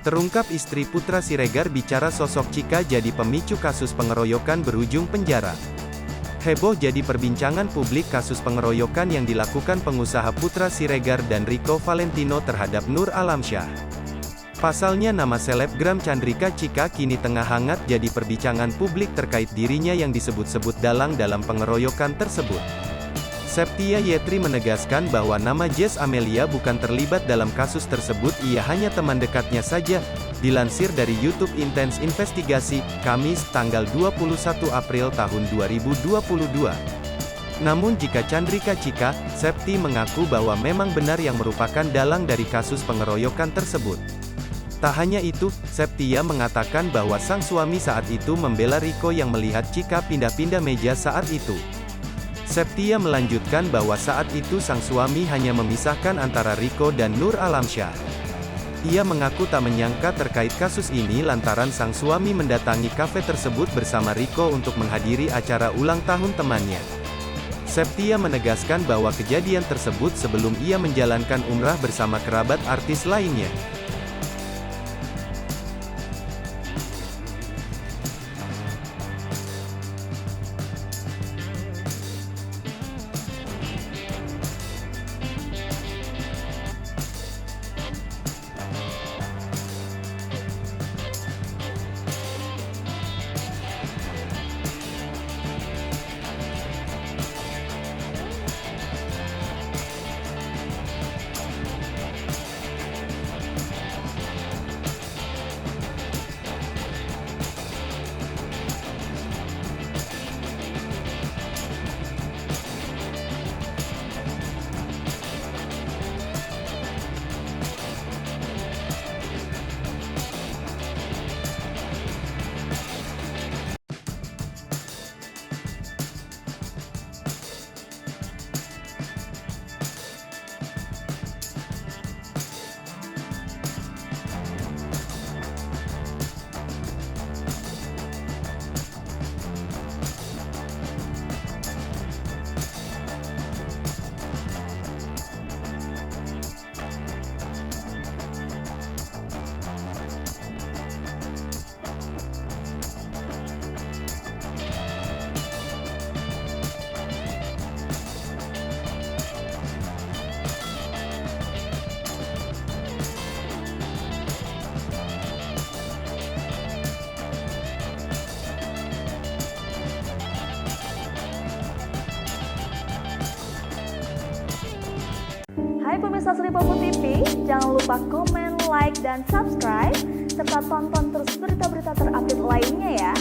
Terungkap istri Putra Siregar bicara sosok Cika jadi pemicu kasus pengeroyokan berujung penjara. Heboh jadi perbincangan publik kasus pengeroyokan yang dilakukan pengusaha Putra Siregar dan Rico Valentino terhadap Nur Alamsyah. Pasalnya nama selebgram Chandrika Cika kini tengah hangat jadi perbincangan publik terkait dirinya yang disebut-sebut dalang dalam pengeroyokan tersebut. Septia Yetri menegaskan bahwa nama Jess Amelia bukan terlibat dalam kasus tersebut, ia hanya teman dekatnya saja. Dilansir dari YouTube Intense Investigasi, Kamis, tanggal 21 April tahun 2022. Namun jika Chandrika Cika, Septi mengaku bahwa memang benar yang merupakan dalang dari kasus pengeroyokan tersebut. Tak hanya itu, Septia mengatakan bahwa sang suami saat itu membela Rico yang melihat Cika pindah-pindah meja saat itu. Septia melanjutkan bahwa saat itu sang suami hanya memisahkan antara Rico dan Nur Alamsyah. Ia mengaku tak menyangka terkait kasus ini lantaran sang suami mendatangi kafe tersebut bersama Rico untuk menghadiri acara ulang tahun temannya. Septia menegaskan bahwa kejadian tersebut sebelum ia menjalankan umrah bersama kerabat artis lainnya. Hai pemirsa Sri Popo TV, jangan lupa komen, like, dan subscribe, serta tonton terus berita-berita terupdate lainnya ya.